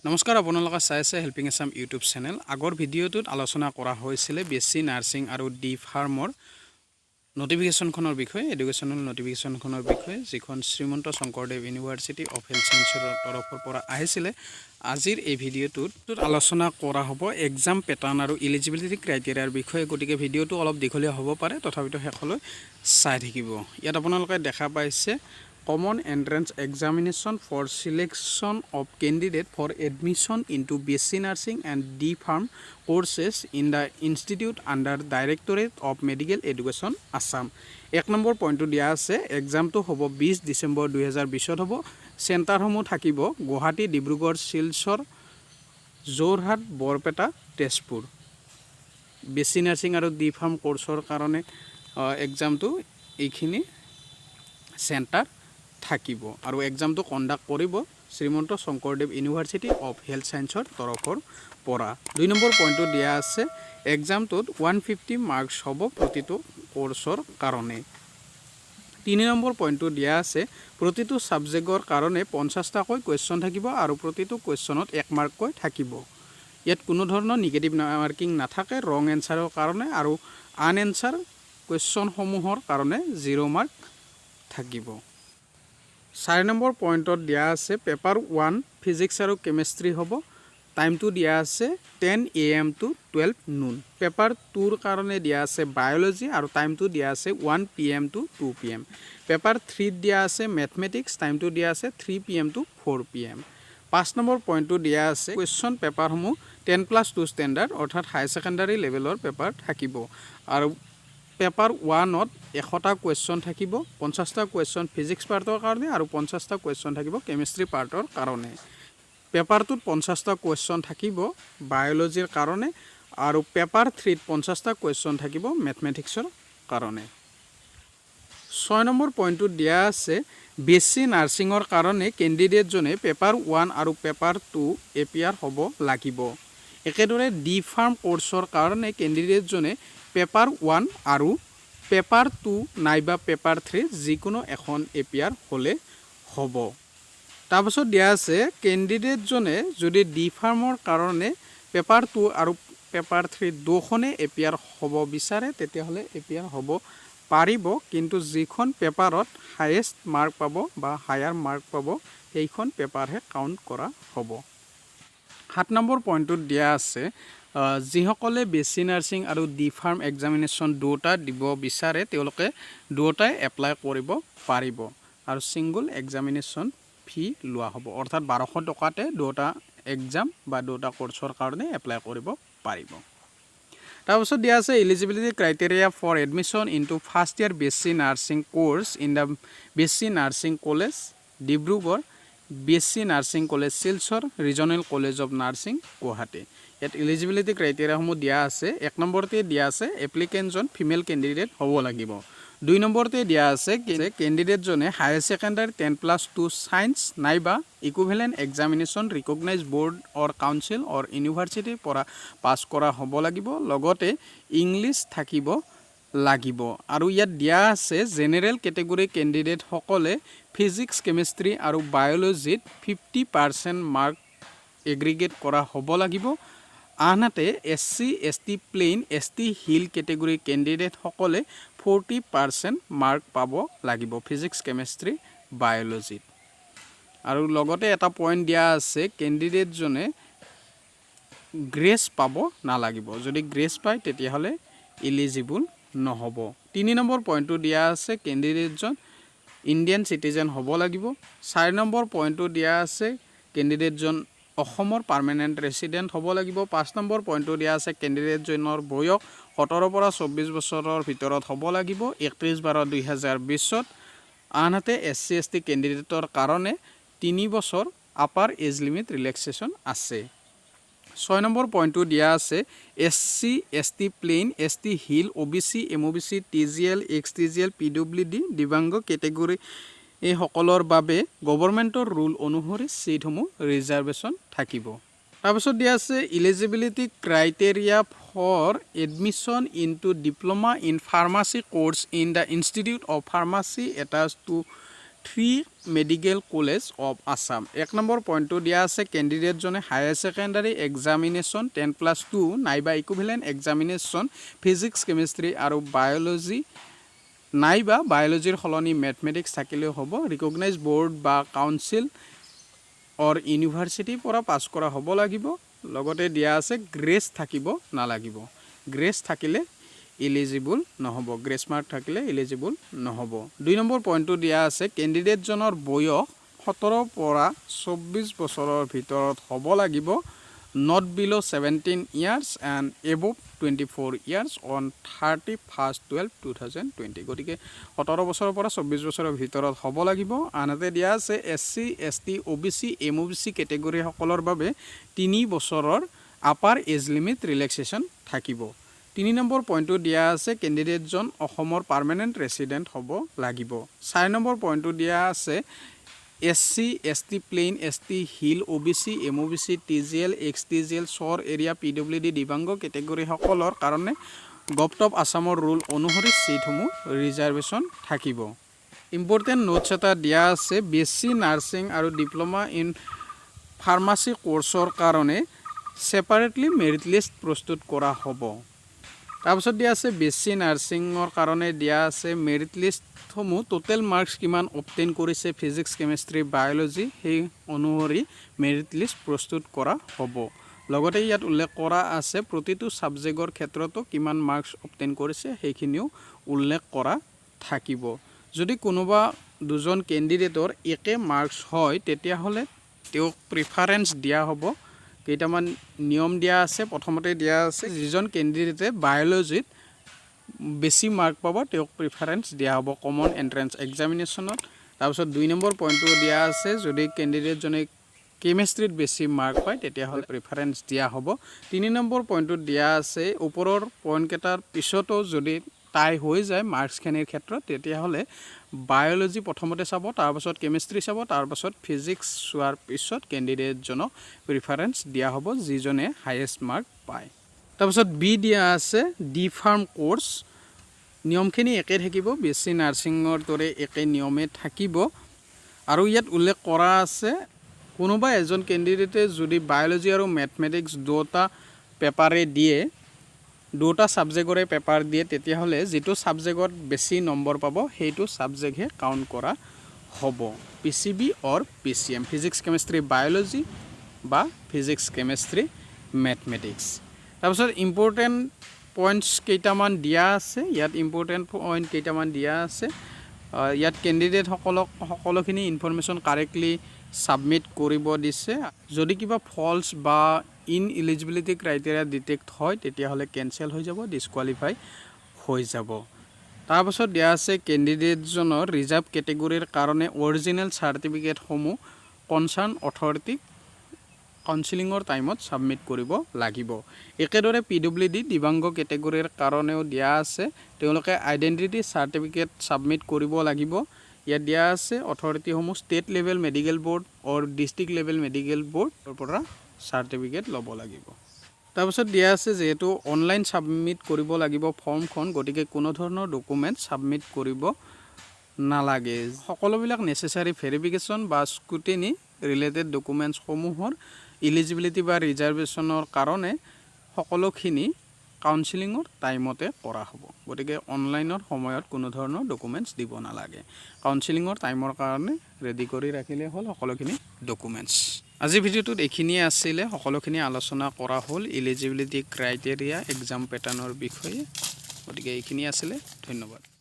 নমস্কাৰ আপোনালোকে চাই আছে হেল্পিং আছাম ইউটিউব চেনেল। আগৰ ভিডিঅ'টোত আলোচনা কৰা হৈছিলে BSc নাৰ্ছিং আৰু ডি ফাৰ্মৰ নটিফিকেশ্যনখনৰ বিষয়ে, এডুকেশ্যনেল নটিফিকেশ্যনখনৰ বিষয়ে, যিখন Srimanta Sankardev university of health ছায়েন্সৰ তৰফৰ পৰা আহিছিলে। আজিৰ এই ভিডিঅ'টোত আলোচনা কৰা হ'ব এক্সাম পেটাৰ্ণ আৰু ইলিজিবিলিটি ক্ৰাইটেৰিয়াৰ বিষয়ে। গতিকে ভিডিঅ'টো অলপ দীঘলীয়া হ'ব পাৰে, তথাপিতো শেষলৈ চাই থাকিব। ইয়াত আপোনালোকে দেখা পাইছে Common Entrance Examination for Selection of Candidate for Admission into BSc Nursing and D-Pharm courses in the Institute under Directorate of Medical Education Assam। 1 নম্বৰ পইণ্টটো দিয়া আছে, এক্সামটো হ'ব 20 ডিচেম্বৰ 2020 হ'ব। চেণ্টাৰসমূহ থাকিব গুৱাহাটী, ডিব্ৰুগড়, শিলচৰ, যোৰহাট, বৰপেটা, তেজপুৰ। BSc নাৰ্ছিং আৰু D-Pharm কোৰ্চৰ কাৰণে এক্সামটো এইখিনি চেণ্টাৰ থাকিব আৰু এক্সামটো কণ্ডাক্ট কৰিব Srimanta Sankardev university of health ছায়েন্সৰ তৰফৰ পৰা। 2 নম্বৰ পইণ্টটো দিয়া আছে, এক্সামটোত 150 মাৰ্কছ হ'ব প্ৰতিটো কোৰ্চৰ কাৰণে। 3 নম্বৰ পইণ্টটো দিয়া আছে, প্ৰতিটো ছাবজেক্টৰ কাৰণে 50টাকৈ কুৱেশ্যন থাকিব আৰু প্ৰতিটো কুৱেশ্যনত 1 মাৰ্ককৈ থাকিব। ইয়াত কোনো ধৰণৰ নিগেটিভ মাৰ্কিং নাথাকে ৰং এনচাৰৰ কাৰণে, আৰু আন এনচাৰ কুৱেশ্যনসমূহৰ কাৰণে 0 মাৰ্ক থাকিব। 4 নম্বৰ পইণ্টত দিয়া আছে পেপাৰ 1 ফিজিক্স আৰু কেমেষ্ট্ৰি হ'ব। টাইমটো দিয়া আছে 10 AM to 12 noon। পেপাৰ 2ৰ কাৰণে দিয়া আছে বায়'লজি আৰু টাইমটো দিয়া আছে 1 PM to 2 PM। পেপাৰ 3ত দিয়া আছে মেথমেটিক্স, টাইমটো দিয়া আছে 3 PM to 4 PM। 5 নম্বৰ পইণ্টটো দিয়া আছে কুৱেশ্যন পেপাৰসমূহ 10+2 ষ্টেণ্ডাৰ্ড অৰ্থাৎ হাই ছেকেণ্ডাৰী লেভেলৰ পেপাৰ থাকিব আৰু পেপাৰ 1ত 100টা কুৱেশ্যন থাকিব, 50টা কুৱেশ্যন ফিজিক্স পাৰ্টৰ কাৰণে আৰু 50টা কুৱেশ্যন থাকিব কেমেষ্ট্ৰি পাৰ্টৰ কাৰণে। পেপাৰটোত 50টা কুৱেশ্যন থাকিব বায়'লজিৰ কাৰণে আৰু পেপাৰ 3ত 50টা কুৱেশ্যন থাকিব মেথমেটিক্সৰ কাৰণে। 6 নম্বৰ পইণ্টটোত দিয়া আছে BSc নাৰ্ছিঙৰ কাৰণে কেণ্ডিডেটজনে পেপাৰ 1 আৰু পেপাৰ 2 এপিয়াৰ হ'ব লাগিব। একেদৰে D-Pharm কোৰ্চৰ কাৰণে কেণ্ডিডেটজনে পেপাৰ 1 আৰু পেপাৰ 2 নাইবা পেপাৰ 3 যিকোনো এখন এপিয়াৰ হ'লে হ'ব। তাৰপাছত দিয়া আছে কেণ্ডিডেটজনে যদি D-Pharmৰ কাৰণে পেপাৰ 2 আৰু পেপাৰ 3 দুখনে এপিয়াৰ হ'ব বিচাৰে তেতিয়াহ'লে এপিয়াৰ হ'ব পাৰিব, কিন্তু যিখন পেপাৰত হায়েষ্ট মাৰ্ক পাব বা হায়াৰ মাৰ্ক পাব সেইখন পেপাৰহে কাউণ্ট কৰা হ'ব। 7 নম্বৰ পইণ্টটোত দিয়া আছে যিসকলে BSc নাৰ্ছিং আৰু D-Pharm এক্সামিনেশ্যন দুটা দিব বিচাৰে তেওঁলোকে দুটাই এপ্লাই কৰিব পাৰিব আৰু ছিংগল এক্সামিনেশ্যন ফি লোৱা হ'ব, অৰ্থাৎ 1200 টকাতে দুটা এক্সাম বা দুটা কোৰ্চৰ কাৰণে এপ্লাই কৰিব পাৰিব। তাৰপিছত দিয়া আছে eligibility criteria for admission into first year BSc nursing course in the BSc nursing college Dibrugarh, BSc nursing college Silchar, regional college of nursing Guwahati. ইয়াত এলিজিবিলিটি ক্ৰাইটেৰিয়াসমূহ দিয়া আছে। 1 নম্বৰতে দিয়া আছে এপ্লিকেণ্টজন ফিমেল কেণ্ডিডেট হ'ব লাগিব। 2 নম্বৰতে দিয়া আছে কেণ্ডিডেটজনে হায়াৰ ছেকেণ্ডাৰী 10+2 ছায়েন্স নাইবা equivalent examination recognise board or council or ইউনিভাৰ্চিটিৰ পৰা পাছ কৰা হ'ব লাগিব, লগতে ইংলিছ থাকিব লাগিব। আৰু ইয়াত দিয়া আছে জেনেৰেল কেটেগৰী কেণ্ডিডেটসকলে ফিজিক্স, কেমেষ্ট্ৰি আৰু বায়'লজিত 50% মাৰ্ক এগ্ৰিগেট কৰা হ'ব লাগিব। আনহাতে SC, ST plain, ST hill category কেণ্ডিডেটসকলে 40% মাৰ্ক পাব লাগিব ফিজিক্স, কেমেষ্ট্ৰি, বায়'লজিত। আৰু লগতে এটা পইণ্ট দিয়া আছে কেণ্ডিডেটজনে গ্ৰেছ পাব নালাগিব, যদি গ্ৰেছ পায় তেতিয়াহ'লে ইলিজিবল নহ'ব। 3 নম্বৰ পইণ্টটো দিয়া আছে কেণ্ডিডেটজন ইণ্ডিয়ান চিটিজেন হ'ব লাগিব। 4 নম্বৰ পইণ্টটো দিয়া আছে কেণ্ডিডেটজন অসমৰ পাৰ্মানেণ্ট ৰেচিডেণ্ট হ'ব লাগিব। 5 নম্বৰ পইণ্টটো দিয়া আছে কেণ্ডিডেটজনৰ বয়স 17 পৰা 24 বছৰৰ ভিতৰত হ'ব লাগিব 31/12/2020। আনহাতে SC, ST কেণ্ডিডেটৰ কাৰণে 3 বছৰ আপাৰ এজ লিমিট ৰিলেক্সেশ্যন আছে। 6 নম্বৰ পইণ্টটো দিয়া আছে SC, ST প্লেইন, ST হিল, OBC, MOBC, TGL, XTGL, PWD দিব্যাংগ কেটেগৰী এইসকলৰ বাবে গভৰ্ণমেণ্টৰ ৰুল অনুসৰি ছিটসমূহ ৰিজাৰ্ভেশ্যন থাকিব। তাৰপিছত দিয়া আছে eligibility criteria for admission into diploma in pharmacy course in the institute of pharmacy attach to 3 medical college of Assam. 1 নম্বৰ পইণ্টটো দিয়া আছে কেণ্ডিডেটজনে হায়াৰ ছেকেণ্ডাৰী এক্সামিনেশ্যন 10+2 নাইবা ইকুইভেলেণ্ট এক্সামিনেশ্যন ফিজিক্স কেমিষ্ট্ৰি আৰু বায়'লজি নাইবা বায়'লজিৰ সলনি মেথমেটিক্স থাকিলেও হ'ব, ৰিকগনাইজ বৰ্ড বা কাউন্সিল অৰ ইউনিভাৰ্চিটিৰ পৰা পাছ কৰা হ'ব লাগিব। লগতে দিয়া আছে গ্ৰেছ থাকিব নালাগিব। গ্ৰেছ থাকিলে ইলিজিবল নহ'ব, গ্ৰেছ মাৰ্ক থাকিলে ইলিজিবল নহ'ব। 2 নম্বৰ পইণ্টটো দিয়া আছে কেণ্ডিডেটজনৰ বয়স 17 পৰা 24 বছৰৰ ভিতৰত হ'ব লাগিব, not below 17 years and above 24 years on 31/12/2020। গতিকে 17 বছৰৰ পৰা 24 বছৰৰ ভিতৰত হ'ব লাগিব। আনহাতে দিয়া আছে SC ST OBC MOBC কেটেগৰীসকলৰ বাবে 3 বছৰৰ আপাৰ এজ লিমিট ৰিলেক্সেশ্যন থাকিব। 3 নম্বৰ পইণ্টটো দিয়া আছে কেণ্ডিডেটজন অসমৰ পাৰ্মানেণ্ট ৰেচিডেণ্ট হ'ব লাগিব। 4 নম্বৰ পইণ্টটো দিয়া আছে SC ST প্লেইন ST হিল OBC MOBC TGL XTGL চৰ এৰিয়া PWD দিব্যাংগ কেটেগৰীসকলৰ কাৰণে গভৰ্ণমেণ্ট অফ আছামৰ ৰুল অনুসৰি ছিটসমূহ ৰিজাৰ্ভেশ্যন থাকিব। ইম্পৰ্টেণ্ট নোটছ এটা দিয়া আছে BSc নাৰ্ছিং আৰু ডিপ্ল'মা ইন ফাৰ্মাচী কোৰ্চৰ কাৰণে ছেপাৰেটলি মেৰিট লিষ্ট প্ৰস্তুত কৰা হ'ব। তাৰপিছত দিয়া আছে BSc নাৰ্ছিঙৰ কাৰণে দিয়া আছে মেৰিট লিষ্টসমূহ টোটেল মাৰ্কছ কিমান অবটেইন কৰিছে ফিজিক্স কেমিষ্ট্ৰি বায়'লজি সেই অনুসৰি মেৰিট লিষ্ট প্ৰস্তুত কৰা হ'ব। লগতে ইয়াত উল্লেখ কৰা আছে প্ৰতিটো ছাবজেক্টৰ ক্ষেত্ৰতো কিমান মাৰ্কছ অবটেইন কৰিছে সেইখিনিও উল্লেখ কৰা থাকিব। যদি কোনোবা দুজন কেণ্ডিডেটৰ একে মাৰ্কছ হয় তেতিয়াহ'লে তেওঁক প্ৰিফাৰেঞ্চ দিয়া হ'ব। কেইটামান নিয়ম দিয়া আছে। প্ৰথমতে দিয়া আছে যিজন কেণ্ডিডেটে বায়'লজিত বেছি মাৰ্ক পাব তেওঁক প্ৰিফাৰেঞ্চ দিয়া হ'ব কমন এণ্ট্ৰেঞ্চ এক্সামিনেশ্যনত। তাৰপিছত 2 নম্বৰ পইণ্টটো দিয়া আছে যদি কেণ্ডিডেটজনে কেমিষ্ট্ৰিত বেছি মাৰ্ক পায় তেতিয়াহ'লে প্ৰিফাৰেঞ্চ দিয়া হ'ব। 3 নম্বৰ পইণ্টটোত দিয়া আছে ওপৰৰ পইণ্টকেইটাৰ পিছতো যদি টাই হৈ যায় মাৰ্কছখিনিৰ ক্ষেত্ৰত তেতিয়াহ'লে বায়'লজি প্ৰথমতে চাব, তাৰপাছত কেমিষ্ট্ৰি চাব, তাৰপাছত ফিজিক্স চোৱাৰ পিছত কেণ্ডিডেটজনক প্ৰিফাৰেঞ্চ দিয়া হ'ব যিজনে হায়েষ্ট মাৰ্ক পায়। তাৰপাছত বি দিয়া আছে ডি ফাৰ্ম কোৰ্চ। নিয়মখিনি একে থাকিব, BSc নাৰ্ছিঙৰ দৰে একে নিয়মে থাকিব। আৰু ইয়াত উল্লেখ কৰা আছে কোনোবা এজন কেণ্ডিডেটে যদি বায়'লজি আৰু মেথমেটিক্স দুটা পেপাৰে দিয়ে, দুটা ছাবজেক্টৰে পেপাৰ দিয়ে তেতিয়াহ'লে যিটো ছাবজেক্টত বেছি নম্বৰ পাব সেইটো ছাবজেক্টহে কাউণ্ট কৰা হ'ব। PCB অৰ PCM ফিজিক্স কেমিষ্ট্ৰি বায়'লজি বা ফিজিক্স কেমিষ্ট্ৰি মেথমেটিক্স। তাৰপিছত ইম্পৰ্টেণ্ট পইণ্টছ কেইটামান দিয়া আছে। ইয়াত ইম্পৰ্টেণ্ট পইণ্ট কেইটামান দিয়া আছে। ইয়াত কেণ্ডিডেটসকলক সকলোখিনি ইনফৰমেশ্যন কাৰেক্টলি ছাবমিট কৰিব দিছে। যদি কিবা ফল্ছ বা ইনএলিজিবিলিটি ক্ৰাইটেৰিয়া ডিটেক্ট হয় তেতিয়াহ'লে কেঞ্চেল হৈ যাব, ডিছকুৱালিফাই হৈ যাব। তাৰপাছত দিয়া আছে কেণ্ডিডেটজনৰ ৰিজাৰ্ভ কেটেগৰীৰ কাৰণে অৰিজিনেল চাৰ্টিফিকেটসমূহ কনচাৰ্ণ অথৰিটিক কাউন্সিলিঙৰ টাইমত ছাবমিট কৰিব লাগিব। একেদৰে PWD দিব্যাংগ কেটেগৰীৰ কাৰণেও দিয়া আছে তেওঁলোকে আইডেণ্টিটি চাৰ্টিফিকেট ছাবমিট কৰিব লাগিব। ইয়াত দিয়া আছে অথৰিটিসমূহ ষ্টেট লেভেল মেডিকেল বৰ্ড অৰ ডিষ্ট্ৰিক্ট লেভেল মেডিকেল বৰ্ডৰ পৰা চাৰ্টিফিকেট ল'ব লাগিব। তাৰপিছত দিয়া আছে যিহেতু অনলাইন ছাবমিট কৰিব লাগিব ফৰ্মখন, গতিকে কোনো ধৰণৰ ডকুমেণ্ট ছাবমিট কৰিব নালাগে। সকলোবিলাক নেচেচাৰী ভেৰিফিকেশ্যন বা স্ক্ৰুটিনি ৰিলেটেড ডকুমেণ্টছসমূহৰ ইলিজিবিলিটি বা ৰিজাৰ্ভেশ্যনৰ কাৰণে সকলোখিনি কাউন্সিলিঙৰ টাইমতে কৰা হ'ব। গতিকে অনলাইনৰ সময়ত কোনো ধৰণৰ ডকুমেণ্টছ দিব নালাগে। কাউন্সিলিঙৰ টাইমৰ কাৰণে ৰেডি কৰি ৰাখিলে হ'ল সকলোখিনি ডকুমেণ্টছ। আজি ভিডিঅ'টোত এইখিনিয়ে আছিলে, সকলোখিনি আলোচনা কৰা হ'ল ইলিজিবিলিটি ক্ৰাইটেৰিয়া এক্সাম পেটাৰ্ণৰ বিষয়ে। গতিকে এইখিনি আছিলে, ধন্যবাদ।